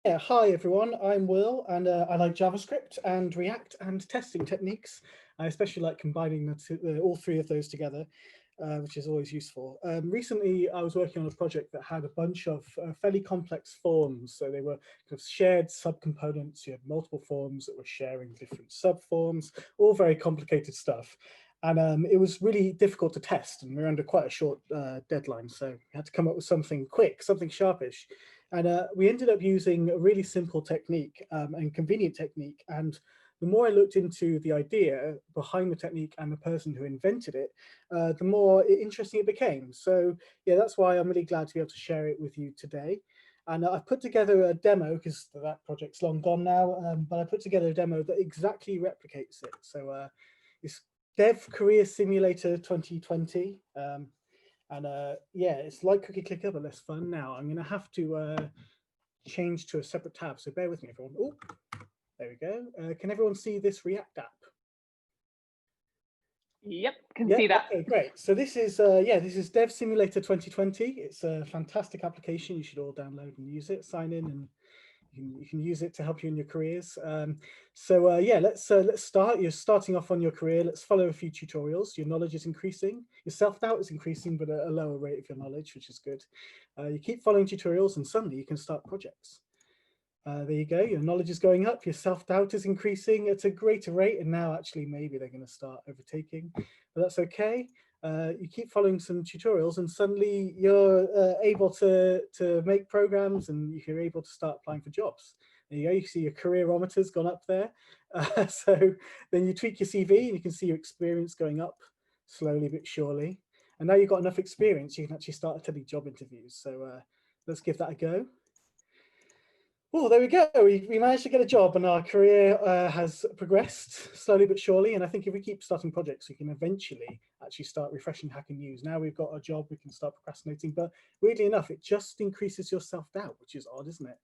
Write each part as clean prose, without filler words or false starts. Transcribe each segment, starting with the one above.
Yeah, hi everyone, I'm Will, and I like JavaScript and React and testing techniques. I especially like combining all three of those together, which is always useful. Recently, I was working on a project that had a bunch of fairly complex forms. So they were kind of shared subcomponents. You had multiple forms that were sharing different subforms, all very complicated stuff. And it was really difficult to test, and we were under quite a short deadline. So we had to come up with something quick, something sharpish. And we ended up using a really simple technique and convenient technique. And the more I looked into the idea behind the technique and the person who invented it, the more interesting it became. So yeah, that's why I'm really glad to be able to share it with you today. And I've put together a demo, because that project's long gone now, but I put together a demo that exactly replicates it. So it's Dev Career Simulator 2020. Yeah, it's like Cookie Clicker, but less fun. Now I'm going to have to change to a separate tab, so bear with me, everyone. Oh, there we go. Can everyone see this React app? Yep, can see that. Okay, great. So this is this is Dev Simulator 2020. It's a fantastic application. You should all download and use it. Sign in, and you can use it to help you in your careers. Yeah, let's start. You're starting off on your career. Let's follow a few tutorials. Your knowledge is increasing. Your self-doubt is increasing, but at a lower rate of your knowledge, which is good. You keep following tutorials, and suddenly you can start projects. There you go. Your knowledge is going up. Your self-doubt is increasing at a greater rate, and now actually maybe they're going to start overtaking, but that's okay. You keep following some tutorials, and suddenly you're able to make programs, and you're able to start applying for jobs. There you go. You see your careerometer's gone up there. So then you tweak your CV, and you can see your experience going up slowly but surely. And now you've got enough experience, you can actually start attending job interviews. So let's give that a go. Oh, there we go. We managed to get a job, and our career has progressed slowly but surely. And I think if we keep starting projects, we can eventually actually start refreshing Hacker News. Now we've got a job, we can start procrastinating. But weirdly enough, it just increases your self-doubt, which is odd, isn't it?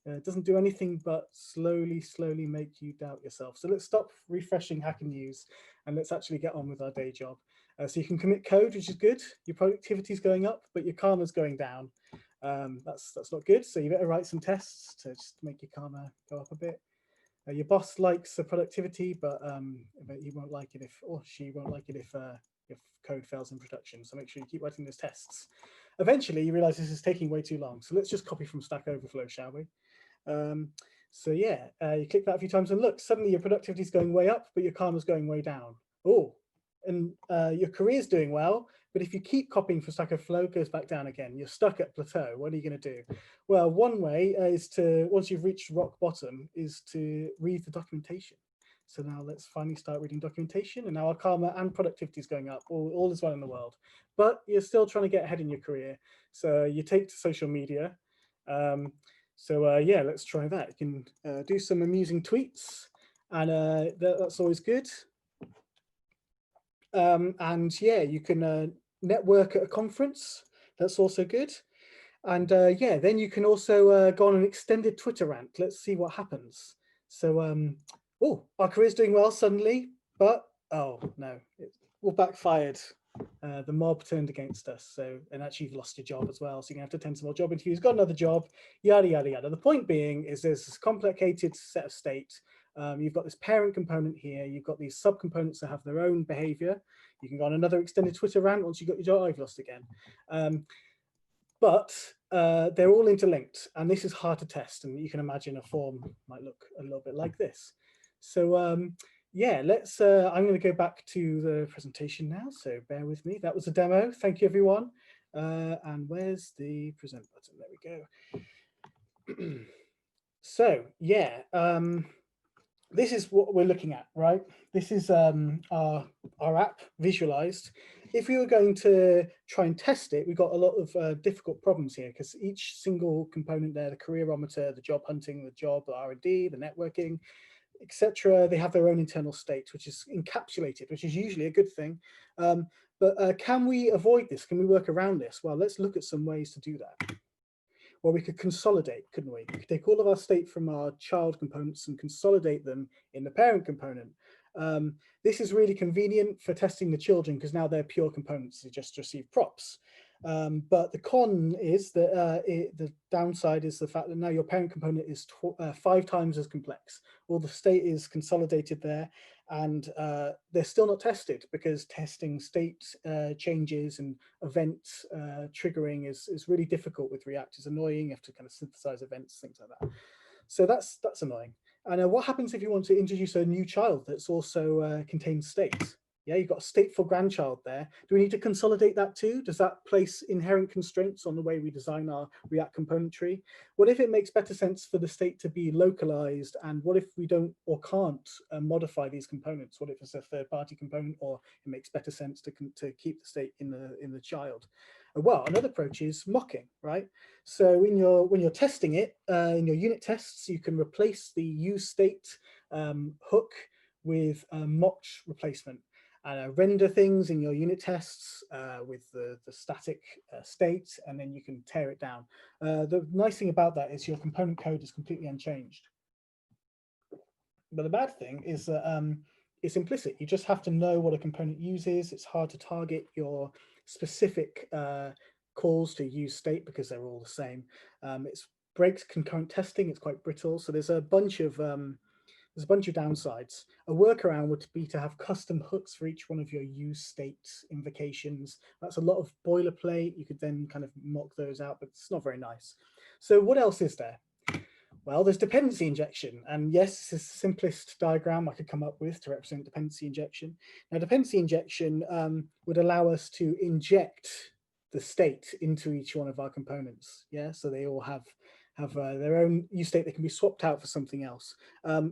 It doesn't do anything but slowly make you doubt yourself. So let's stop refreshing Hacker News, and let's actually get on with our day job. So you can commit code, which is good. Your productivity is going up, but your karma's going down. That's not good. So you better write some tests to just make your karma go up a bit. Your boss likes the productivity, but he won't like it if, or she won't like it if code fails in production. So make sure you keep writing those tests. Eventually, you realize this is taking way too long. So let's just copy from Stack Overflow, shall we? So yeah, you click that a few times, and look, suddenly your productivity is going way up, but your karma's going way down. Oh, and your career's doing well, but if you keep copying from Stack Overflow, it goes back down again. You're stuck at plateau. What are you going to do? Well, one way is to, once you've reached rock bottom, is to read the documentation. So now let's finally start reading documentation, and now our karma and productivity is going up. All is well in the world, but you're still trying to get ahead in your career. So you take to social media. Yeah, let's try that. You can do some amusing tweets, and that's always good. And yeah, you can network at a conference. That's also good. And yeah, then you can also go on an extended Twitter rant. Let's see what happens. So, oh, our career's doing well suddenly, but oh no, it all backfired. The mob turned against us. So, and actually you've lost your job as well. So you're gonna have to attend some more job interviews, got another job, yada, yada, yada. The point being is there's this complicated set of state. You've got this parent component here. You've got these subcomponents that have their own behavior. You can go on another extended Twitter rant once you've got your job. I've lost again. But they're all interlinked, and this is hard to test. And you can imagine a form might look a little bit like this. So yeah, let's. I'm going to go back to the presentation now. So bear with me. That was a demo. Thank you, everyone. And where's the present button? There we go. So yeah, this is what we're looking at, right? This is our app visualized. If we were going to try and test it, we've got a lot of difficult problems here, because each single component there, the careerometer, the job hunting, the job, the R&D, the networking, etc., they have their own internal state, which is encapsulated, which is usually a good thing. But can we avoid this? Can we work around this? Well, let's look at some ways to do that. Well, we could consolidate, couldn't we? We could take all of our state from our child components and consolidate them in the parent component. This is really convenient for testing the children, because now they're pure components. They just receive props. But the con is that the downside is the fact that now your parent component is 5 times as complex. All the state is consolidated there, and they're still not tested because testing state changes and event triggering is really difficult with React. It's annoying. You have to kind of synthesize events, things like that. So that's annoying. And what happens if you want to introduce a new child that's also contains state? Yeah, you've got a stateful grandchild there. Do we need to consolidate that too? Does that place inherent constraints on the way we design our React component tree? What if it makes better sense for the state to be localized? And what if we don't or can't modify these components? What if it's a third-party component, or it makes better sense to keep the state in the child? Well, another approach is mocking, right? So when you're testing it in your unit tests, you can replace the useState hook with a mocked replacement. And render things in your unit tests with the static state, and then you can tear it down. The nice thing about that is your component code is completely unchanged. But the bad thing is that it's implicit. You just have to know what a component uses. It's hard to target your specific calls to use state because they're all the same. It breaks concurrent testing. It's quite brittle. So there's a bunch of downsides. A workaround would be to have custom hooks for each one of your use state invocations. That's a lot of boilerplate. You could then kind of mock those out, but it's not very nice. So what else is there? Well, there's dependency injection. And yes, this is the simplest diagram I could come up with to represent dependency injection. Now, dependency injection would allow us to inject the state into each one of our components. Yeah, so they all have their own use state that can be swapped out for something else.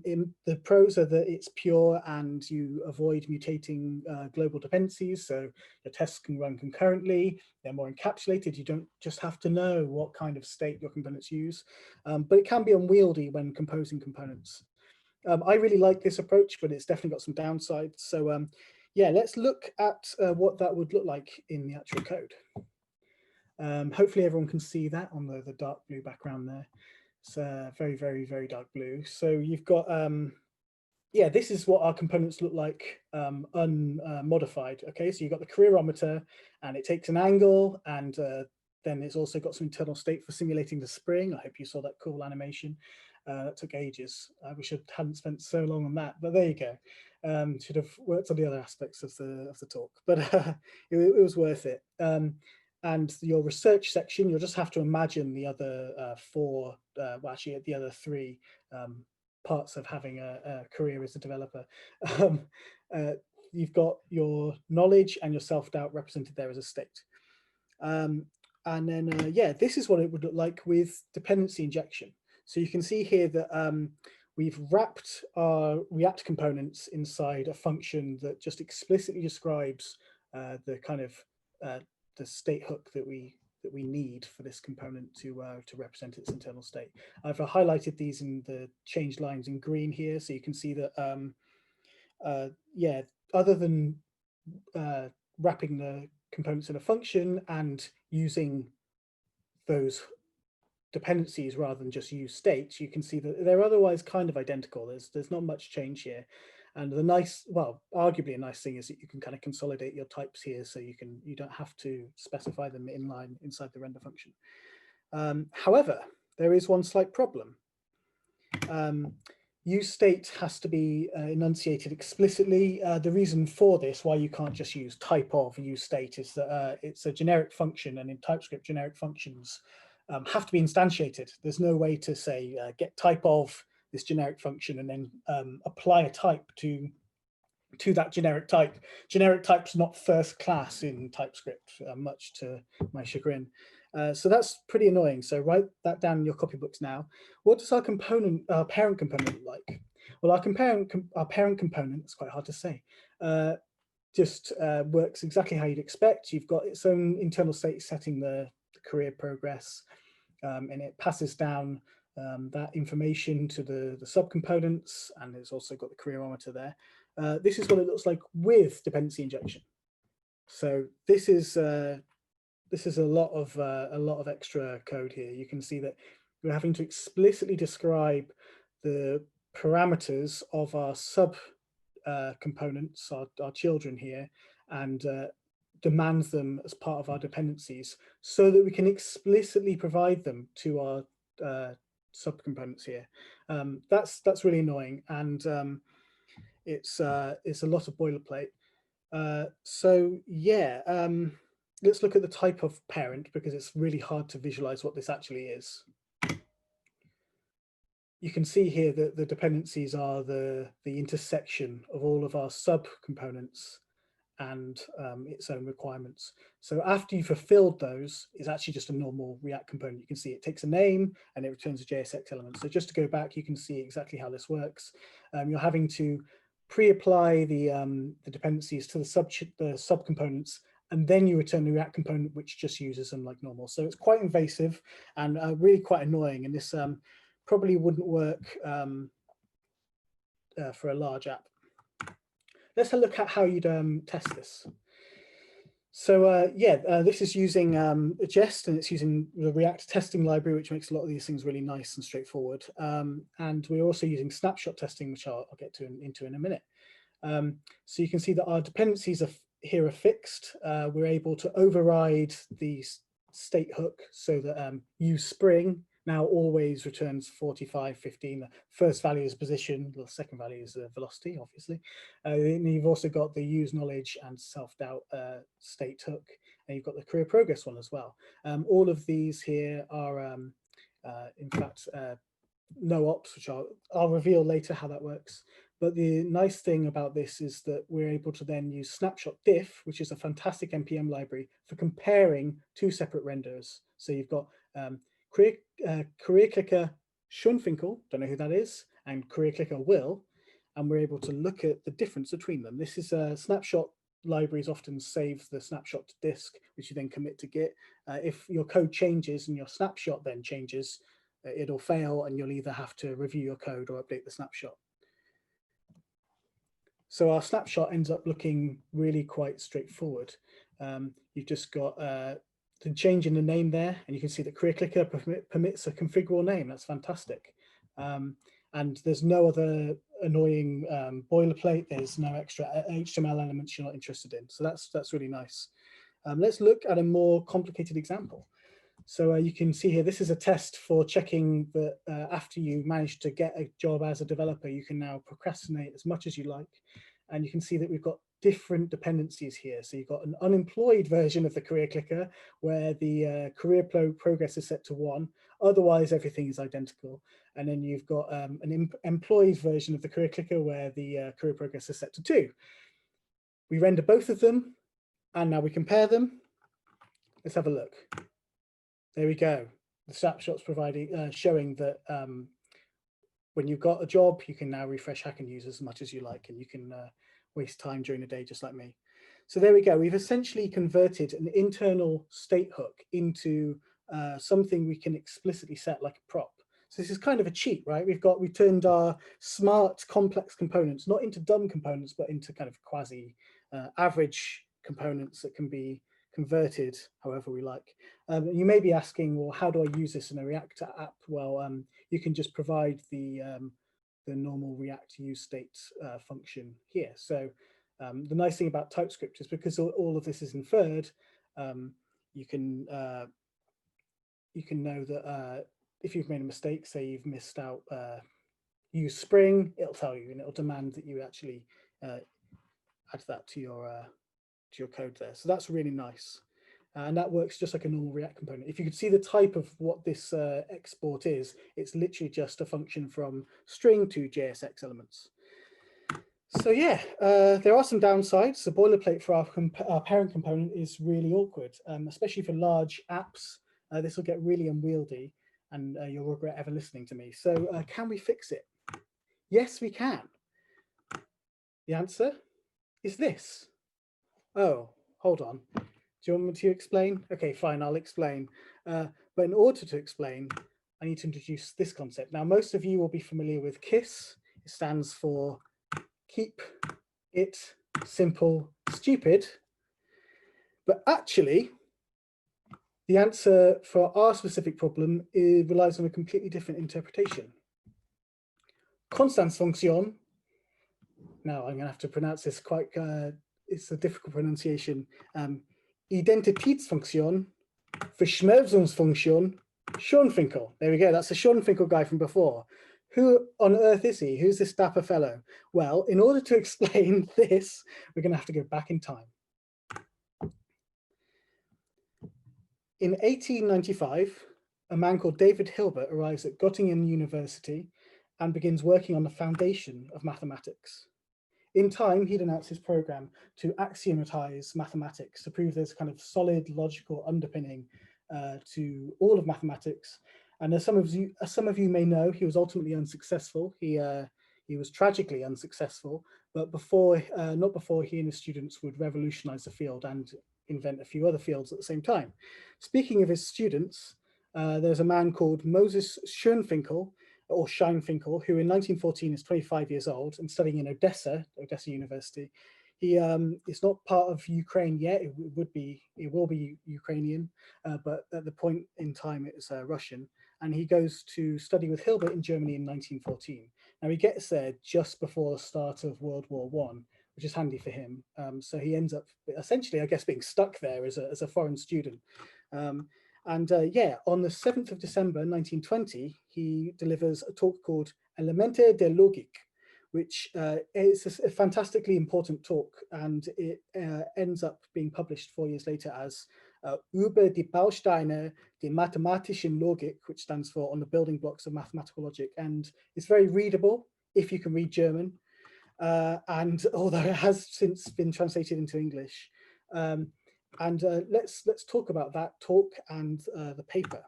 In the pros are that it's pure and you avoid mutating global dependencies, so your tests can run concurrently, they're more encapsulated, you don't just have to know what kind of state your components use, but it can be unwieldy when composing components. I really like this approach, but it's definitely got some downsides. So yeah, let's look at what that would look like in the actual code. Hopefully everyone can see that on the dark blue background there. It's very, very, very dark blue. So you've got, yeah, this is what our components look like unmodified. Okay, so you've got the careerometer and it takes an angle, and then it's also got some internal state for simulating the spring. I hope you saw that cool animation. That took ages. I wish I hadn't spent so long on that, but there you go. Should have worked on the other aspects of the talk, but it was worth it. And your research section, you'll just have to imagine the other four, well, actually the other three parts of having a career as a developer. You've got your knowledge and your self-doubt represented there as a state. And then, yeah, this is what it would look like with dependency injection. So you can see here that we've wrapped our React components inside a function that just explicitly describes the kind of the state hook that we need for this component to represent its internal state. I've highlighted these in the changed lines in green here, so you can see that yeah, other than wrapping the components in a function and using those dependencies rather than just use states, you can see that they're otherwise kind of identical. There's not much change here. And the nice, well, arguably a nice thing is that you can kind of consolidate your types here, so you don't have to specify them inline inside the render function. However, there is one slight problem. Use state has to be enunciated explicitly. The reason for this, why you can't just use type of use state, is that it's a generic function, and in TypeScript, generic functions have to be instantiated. There's no way to say get type of this generic function and then apply a type to that generic type. Generic type's not first class in TypeScript, much to my chagrin. So that's pretty annoying. So write that down in your copybooks now. What does our parent component look like? Well, our parent component, it's quite hard to say, just works exactly how you'd expect. You've got its own internal state setting the career progress, and it passes down that information to the subcomponents, and it's also got the careerometer there. This is what it looks like with dependency injection. So this is a lot of extra code here. You can see that we're having to explicitly describe the parameters of our sub components, our children here, and demands them as part of our dependencies so that we can explicitly provide them to our subcomponents here. That's really annoying, and it's a lot of boilerplate. So yeah, let's look at the type of parent, because it's really hard to visualize what this actually is. You can see here that the dependencies are the intersection of all of our subcomponents and its own requirements. So after you've fulfilled those, it's actually just a normal React component. You can see it takes a name and it returns a JSX element. So just to go back, you can see exactly how this works. You're having to pre-apply the dependencies to the subcomponents, and then you return the React component, which just uses them like normal. So it's quite invasive and really quite annoying. And this probably wouldn't work for a large app. Let's have a look at how you'd test this. So this is using Jest, and it's using the React testing library, which makes a lot of these things really nice and straightforward. And we're also using snapshot testing, which I'll get into in a minute. So you can see that our dependencies here are fixed. We're able to override the state hook so that use Spring now always returns 45, 15. The first value is position, the second value is velocity, obviously. And you've also got the use knowledge and self-doubt state hook, and you've got the career progress one as well. All of these here are, in fact, no ops, which I'll reveal later how that works. But the nice thing about this is that we're able to then use Snapshot Diff, which is a fantastic NPM library for comparing two separate renders. So you've got career clicker Schoenfinkel, don't know who that is, and career clicker Will, and we're able to look at the difference between them. This is snapshot libraries often save the snapshot to disk, which you then commit to Git. If your code changes and your snapshot then changes, it'll fail, and you'll either have to review your code or update the snapshot. So our snapshot ends up looking really quite straightforward. You've just got the change in the name there, and you can see that career clicker permits a configurable name. That's fantastic. And there's no other annoying boilerplate. There's no extra HTML elements you're not interested in. So that's really nice. Let's look at a more complicated example. So you can see here, this is a test for checking that after you manage to get a job as a developer, you can now procrastinate as much as you like. And you can see that we've got different dependencies here. So you've got an unemployed version of the career clicker where the career progress is set to 1. Otherwise, everything is identical. And then you've got an employed version of the career clicker where the career progress is set to 2. We render both of them, and now we compare them. Let's have a look. There we go. The snapshot's providing, showing that when you've got a job, you can now refresh hack and use as much as you like, and you can waste time during the day just like me. So there we go. We've essentially converted an internal state hook into something we can explicitly set like a prop. So this is kind of a cheat, right? We've turned our smart complex components not into dumb components, but into kind of quasi average components that can be converted however we like. You may be asking, well, how do I use this in a React app? Well, you can just provide the normal React use state function here. So the nice thing about TypeScript is because all of this is inferred, you can know that if you've made a mistake, say you've missed out use Spring, it'll tell you, and it'll demand that you actually add that to your code there. So that's really nice. And that works just like a normal React component. If you could see the type of what this export is, it's literally just a function from string to JSX elements. So yeah, there are some downsides. The boilerplate for our parent component is really awkward, especially for large apps. This will get really unwieldy, and you'll regret ever listening to me. So can we fix it? Yes, we can. The answer is this. Oh, hold on. Do you want me to explain? Okay, fine, I'll explain. But in order to explain, I need to introduce this concept. Now, most of you will be familiar with KISS. It stands for Keep It Simple Stupid. But actually, the answer for our specific problem relies on a completely different interpretation. Constantsfunktion. Now, I'm going to have to pronounce this quite, it's a difficult pronunciation. Identitätsfunktion, Verschmelzungsfunktion, Schoenfinkel. There we go. That's the Schoenfinkel guy from before. Who on earth is he? Who's this dapper fellow? Well, in order to explain this, we're going to have to go back in time. In 1895, a man called David Hilbert arrives at Göttingen University and begins working on the foundation of mathematics. In time, he'd announced his program to axiomatize mathematics, to prove there's kind of solid logical underpinning to all of mathematics. And as some of you may know, he was ultimately unsuccessful. He was tragically unsuccessful, but not before he and his students would revolutionize the field and invent a few other fields at the same time. Speaking of his students, there's a man called Moses Schoenfinkel, or Scheinfinkel, who in 1914 is 25 years old and studying in Odessa University. He is not part of Ukraine yet. It will be Ukrainian, but at the point in time it's Russian. And he goes to study with Hilbert in Germany in 1914. Now he gets there just before the start of World War I, which is handy for him. So he ends up essentially, I guess, being stuck there as a foreign student. Yeah, on the 7th of December 1920, he delivers a talk called Elemente der Logik, which is a fantastically important talk, and it ends up being published 4 years later as Über die Bausteine der mathematischen Logik, which stands for On the Building Blocks of Mathematical Logic, and it's very readable if you can read German, and although it has since been translated into English. Let's talk about that talk and the paper.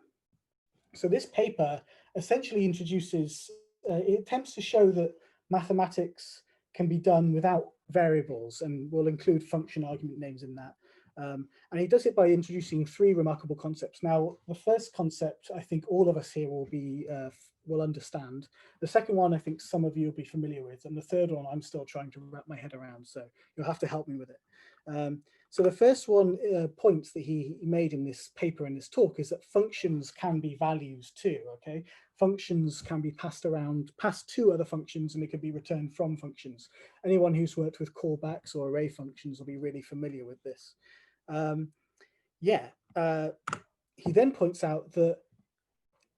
So this paper essentially introduces, it attempts to show that mathematics can be done without variables, and will include function argument names in that. And he does it by introducing three remarkable concepts. Now, the first concept, I think all of us here will understand. The second one, I think some of you will be familiar with. And the third one, I'm still trying to wrap my head around, so you'll have to help me with it. So the first point that he made in this paper, in this talk, is that functions can be values too, okay? Functions can be passed to other functions, and they can be returned from functions. Anyone who's worked with callbacks or array functions will be really familiar with this. He then points out that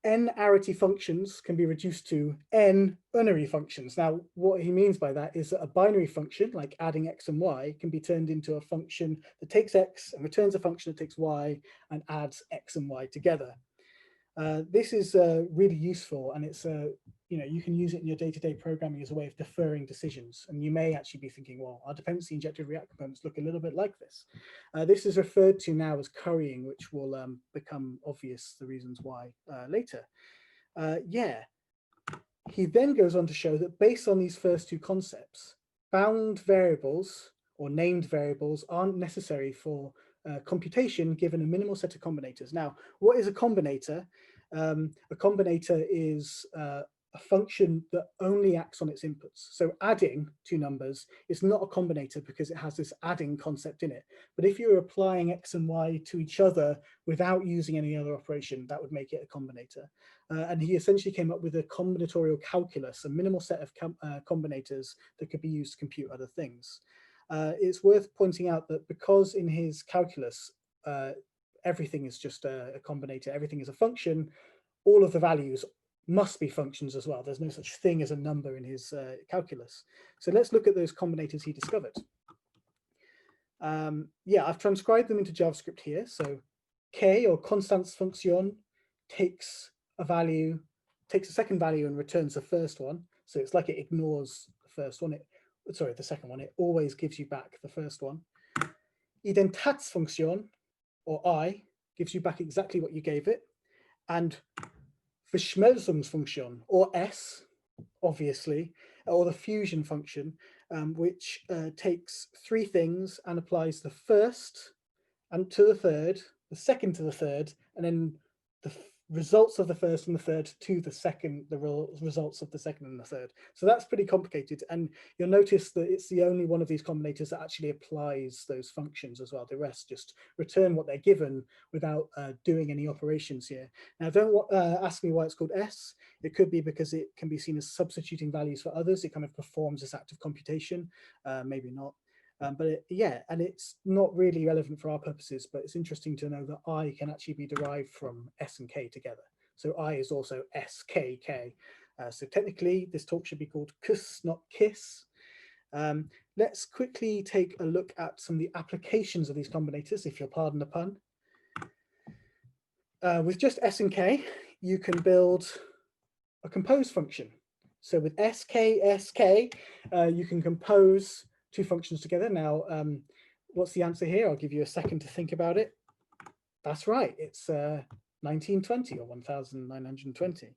n-arity functions can be reduced to n-unary functions. Now, what he means by that is that a binary function, like adding x and y, can be turned into a function that takes x and returns a function that takes y and adds x and y together. This is really useful, and it's you can use it in your day-to-day programming as a way of deferring decisions. And you may actually be thinking, well, our dependency injected React components look a little bit like this. This is referred to now as currying, which will become obvious, the reasons why later. He then goes on to show that based on these first two concepts, bound variables or named variables aren't necessary for computation given a minimal set of combinators. Now, what is a combinator? A combinator is a function that only acts on its inputs. So adding two numbers is not a combinator because it has this adding concept in it. But if you're applying x and y to each other without using any other operation, that would make it a combinator. And he essentially came up with a combinatorial calculus, a minimal set of combinators that could be used to compute other things. It's worth pointing out that because in his calculus, everything is just a combinator, everything is a function, all of the values must be functions as well. There's no such thing as a number in his calculus. So let's look at those combinators he discovered. I've transcribed them into JavaScript here. So k, or Konstanzfunktion, takes a second value and returns the first one. So it's like it ignores the first one. The second one. It always gives you back the first one. Identitätsfunktion, or I, gives you back exactly what you gave it. And Verschmelzungsfunktion, or S, obviously, or the fusion function, which takes three things and applies the first and to the third, the second to the third, and then the results of the first and the third to the second, the results of the second and the third. So that's pretty complicated, and you'll notice that it's the only one of these combinators that actually applies those functions as well. The rest just return what they're given without doing any operations here. Now, don't ask me why it's called S. It could be because it can be seen as substituting values for others. It kind of performs this act of computation, maybe not. Yeah, and it's not really relevant for our purposes, but it's interesting to know that I can actually be derived from S and K together. So I is also SKK. So technically this talk should be called KUS, not KISS. Let's quickly take a look at some of the applications of these combinators, if you'll pardon the pun. With just S and K, you can build a compose function. So with SK, you can compose two functions together. Now, what's the answer here? I'll give you a second to think about it. That's right, it's 1920 or 1920.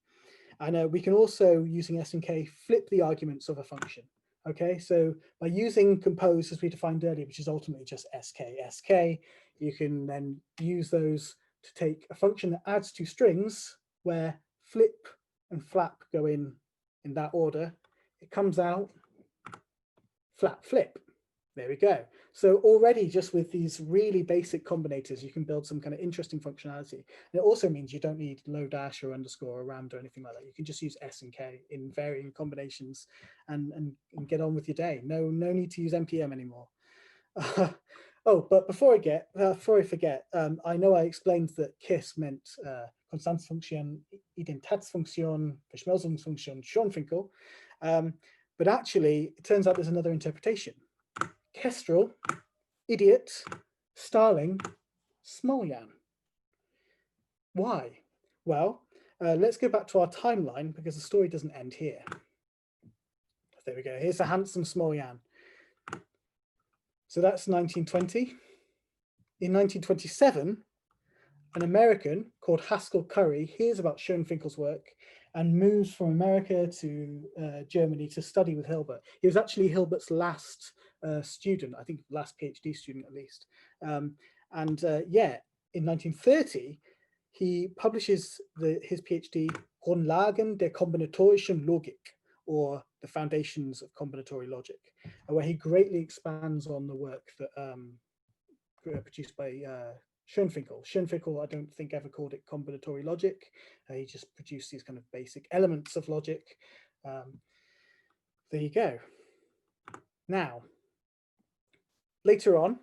And we can also, using S and K, flip the arguments of a function. Okay, so by using compose as we defined earlier, which is ultimately just SK, you can then use those to take a function that adds two strings where flip and flap go in that order. It comes out flap flip. There we go. So already just with these really basic combinators, you can build some kind of interesting functionality. And it also means you don't need low dash or underscore or rammed or anything like that. You can just use S and K in varying combinations and get on with your day. No need to use NPM anymore. Oh, but before I forget, I know I explained that KISS meant Konstanzfunktion, Identitätsfunktion, Verschmelzungsfunktion, Schoenfinkel. But actually, it turns out there's another interpretation. Kestrel, idiot, Starling, Smoljan. Why? Well, let's go back to our timeline because the story doesn't end here. There we go. Here's a handsome Smoljan. So that's 1920. In 1927, an American called Haskell Curry hears about Schoenfinkel's work and moves from America to Germany to study with Hilbert. He was actually Hilbert's last student, I think last PhD student at least. Yeah, in 1930, he publishes his PhD Grundlagen der kombinatorischen Logik, or the foundations of combinatory logic, where he greatly expands on the work that produced by Schoenfinkel. Schoenfinkel, I don't think ever called it combinatory logic. He just produced these kind of basic elements of logic. There you go. Now, later on,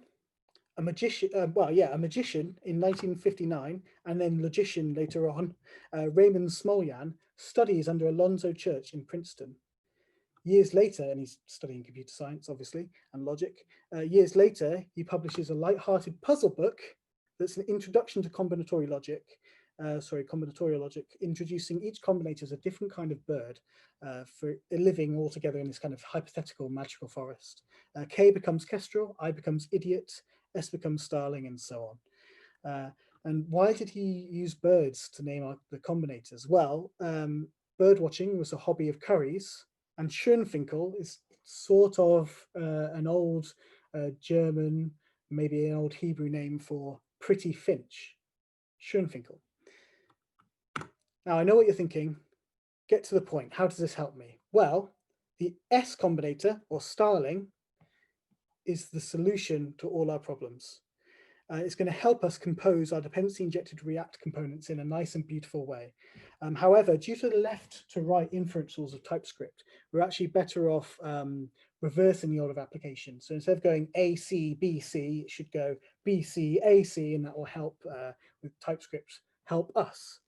a magician in 1959, and then logician later on, Raymond Smoljan studies under Alonzo Church in Princeton. Years later, and he's studying computer science, obviously, and logic. Years later, he publishes a light-hearted puzzle book that's an introduction to combinatorial logic, introducing each combinator as a different kind of bird for living all together in this kind of hypothetical magical forest. K becomes Kestrel, I becomes idiot, S becomes Starling, and so on. And why did he use birds to name the combinators? Well, bird watching was a hobby of Curry's, and Schoenfinkel is sort of an old German, maybe an old Hebrew name for pretty finch, Schoenfinkel. Now, I know what you're thinking. Get to the point. How does this help me? Well, the S combinator, or Starling, is the solution to all our problems. It's going to help us compose our dependency injected React components in a nice and beautiful way. However, due to the left to right inference rules of TypeScript, we're actually better off reversing the order of application. So instead of going AC, BC, it should go BC, AC, and that will help with TypeScript help us.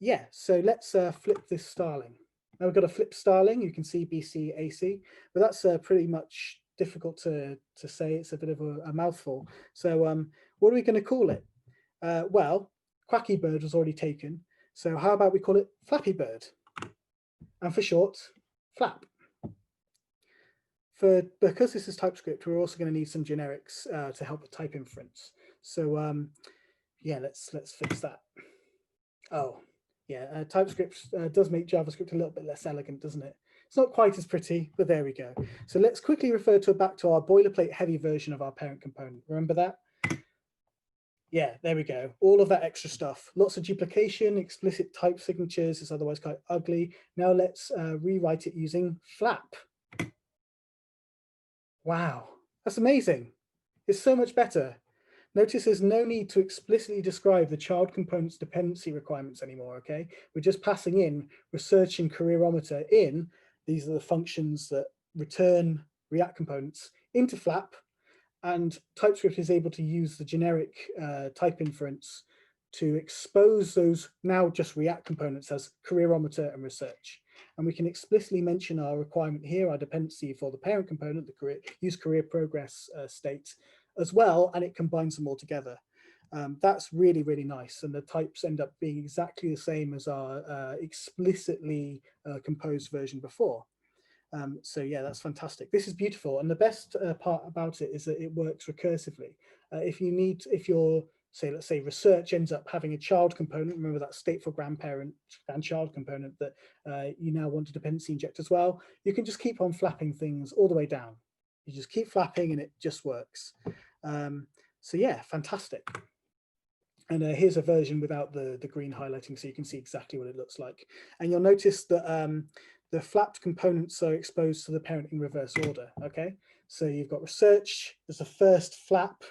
Yeah, so let's flip this Starling. Now we've got a flip Starling, you can see BC, AC, but that's pretty much difficult to say. It's a bit of a mouthful. So what are we going to call it? Well, Quacky Bird was already taken. So how about we call it Flappy Bird? And for short, Flap. Because this is TypeScript, we're also going to need some generics to help with type inference. So yeah, let's fix that. Oh, yeah, TypeScript does make JavaScript a little bit less elegant, doesn't it? It's not quite as pretty, but there we go. So let's quickly refer back to our boilerplate heavy version of our parent component. Remember that? Yeah, there we go. All of that extra stuff. Lots of duplication, explicit type signatures is otherwise quite ugly. Now let's rewrite it using flap. Wow, that's amazing. It's so much better. Notice there's no need to explicitly describe the child component's dependency requirements anymore, okay? We're just passing in research and careerometer in. These are the functions that return React components into flap, and TypeScript is able to use the generic type inference to expose those now just React components as careerometer and research. And we can explicitly mention our requirement here, our dependency for the parent component, the use career progress state as well, and it combines them all together. That's really, really nice. And the types end up being exactly the same as our explicitly composed version before. So yeah, that's fantastic. This is beautiful. And the best part about it is that it works recursively. If your, let's say research ends up having a child component, remember that stateful grandparent and child component that you now want to dependency inject as well, you can just keep on flapping things all the way down. You just keep flapping and it just works. So yeah, fantastic. And here's a version without the green highlighting, so you can see exactly what it looks like. And you'll notice that the flapped components are exposed to the parent in reverse order, okay? So you've got research, there's a first flap,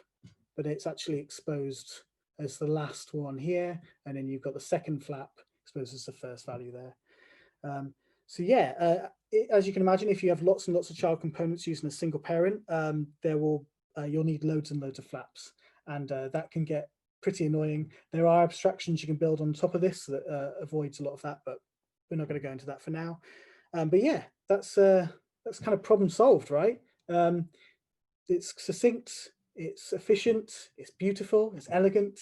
but it's actually exposed as the last one here. And then you've got the second flap exposed as the first value there. So yeah, as you can imagine, if you have lots and lots of child components using a single parent, you'll need loads and loads of flaps. And that can get pretty annoying. There are abstractions you can build on top of this that avoids a lot of that, but we're not going to go into that for now. But yeah, that's kind of problem solved, right? It's succinct, it's efficient, it's beautiful, it's elegant,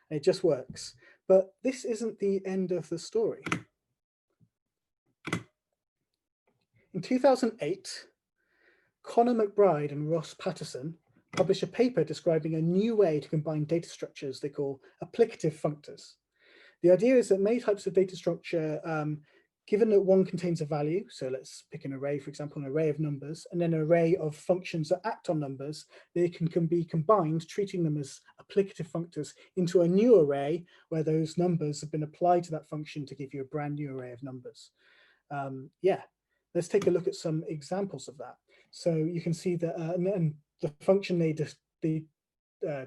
and it just works. But this isn't the end of the story. In 2008, Conor McBride and Ross Patterson published a paper describing a new way to combine data structures they call applicative functors. The idea is that many types of data structure, given that one contains a value, so let's pick an array, for example, an array of numbers, and then an array of functions that act on numbers, they can be combined, treating them as applicative functors into a new array where those numbers have been applied to that function to give you a brand new array of numbers. Yeah, let's take a look at some examples of that. So you can see that, and the function they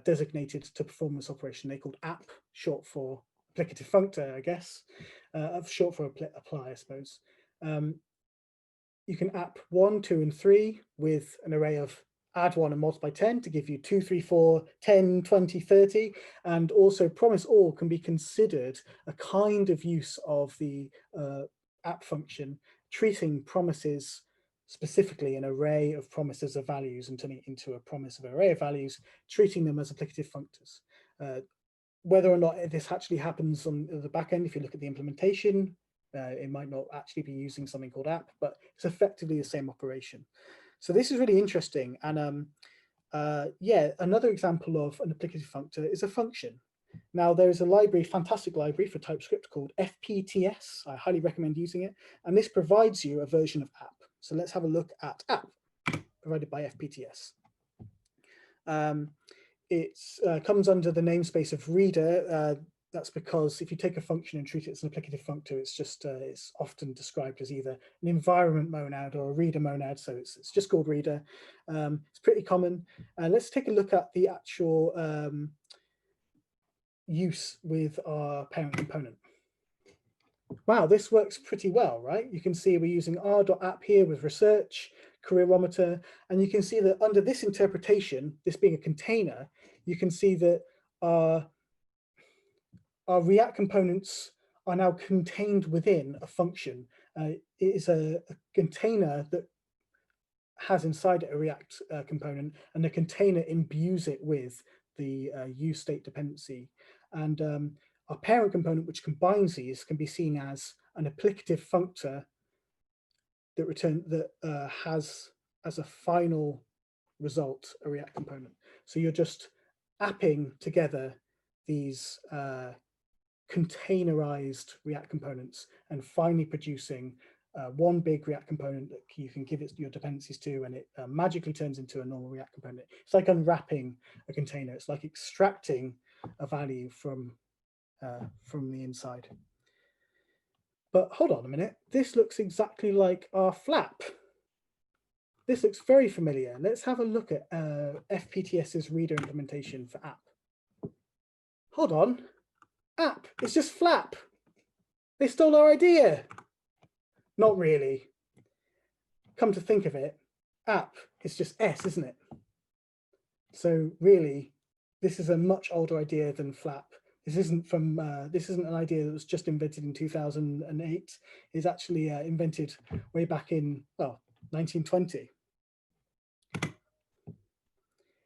designated to perform this operation, they called app, short for applicative functor, I guess, short for apply, I suppose. You can app 1, 2, and 3 with an array of add 1 and multiply 10 to give you 2, 3, 4, 10, 20, 30. And also promise all can be considered a kind of use of the app function, treating promises specifically an array of promises of values and turning it into a promise of an array of values, treating them as applicative functors. Whether or not this actually happens on the back end, if you look at the implementation, it might not actually be using something called app, but it's effectively the same operation. So this is really interesting. And yeah, another example of an applicative functor is a function. Now there is a library, fantastic library for TypeScript called Fpts. I highly recommend using it. And this provides you a version of app. So let's have a look at app provided by Fpts. It comes under the namespace of reader. That's because if you take a function and treat it as an applicative functor, it's often described as either an environment monad or a reader monad. So it's just called reader. It's pretty common. Let's take a look at the actual use with our parent component. Wow, this works pretty well, right? You can see we're using r.app here with research, careerometer, and you can see that under this interpretation, this being a container, you can see that our React components are now contained within a function. It is a container that has inside it a React component, and the container imbues it with the use state dependency. And our parent component, which combines these, can be seen as an applicative functor that has as a final result a React component. So you're just apping together these containerized React components and finally producing one big React component that you can give it your dependencies to, and it magically turns into a normal React component. It's like unwrapping a container. It's like extracting a value from the inside. But hold on a minute. This looks exactly like our flap. This looks very familiar. Let's have a look at Fpts's reader implementation for app. Hold on. App, it's just flap. They stole our idea. Not really. Come to think of it, app is just S, isn't it? So really, this is a much older idea than flap. This isn't an idea that was just invented in 2008. It's actually invented way back in, well, 1920.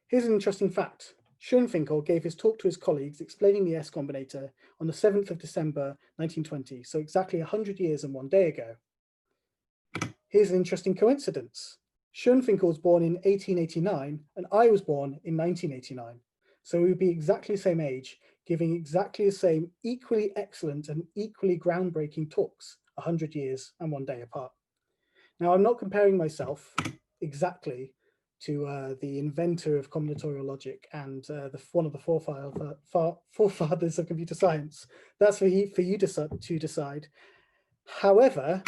Here's an interesting fact. Schoenfinkel gave his talk to his colleagues explaining the S Combinator on the 7th of December 1920, so exactly 100 years and 1 day ago. Here's an interesting coincidence. Schoenfinkel was born in 1889 and I was born in 1989. So we would be exactly the same age, giving exactly the same equally excellent and equally groundbreaking talks 100 years and 1 day apart. Now, I'm not comparing myself exactly to the inventor of combinatorial logic and one of the forefathers of computer science. That's for you to decide. However,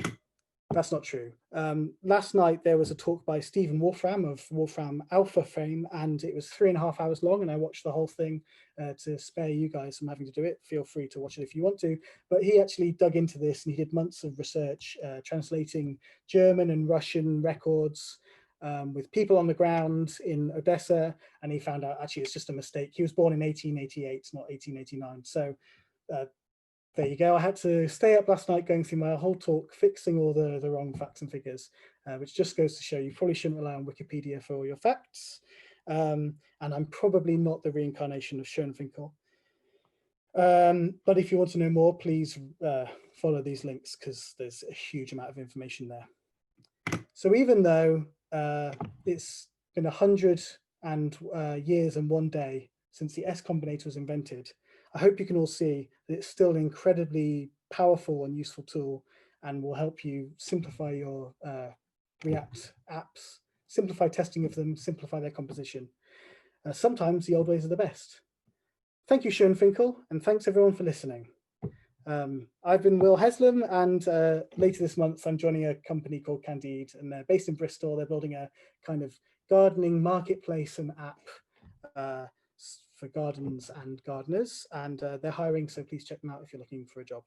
that's not true. Last night there was a talk by Stephen Wolfram of Wolfram Alpha fame, and it was 3.5 hours long, and I watched the whole thing to spare you guys from having to do it. Feel free to watch it if you want to, but he actually dug into this and he did months of research translating German and Russian records with people on the ground in Odessa, and he found out actually it's just a mistake. He was born in 1888, not 1889. So there you go. I had to stay up last night going through my whole talk, fixing all the wrong facts and figures, which just goes to show you probably shouldn't rely on Wikipedia for all your facts. And I'm probably not the reincarnation of Schoenfinkel. But if you want to know more, please follow these links because there's a huge amount of information there. So even though it's been 100 years and 1 day since the S Combinator was invented, I hope you can all see that it's still an incredibly powerful and useful tool and will help you simplify your React apps, simplify testing of them, simplify their composition. Sometimes the old ways are the best. Thank you, Schoenfinkel, and thanks everyone for listening. I've been Will Heslam, and later this month I'm joining a company called Candide, and they're based in Bristol. They're building a kind of gardening marketplace and app for gardens and gardeners, and they're hiring, so please check them out if you're looking for a job.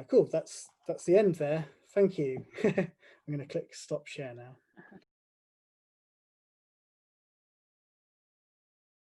Cool, that's the end there. Thank you. I'm going to click stop share now.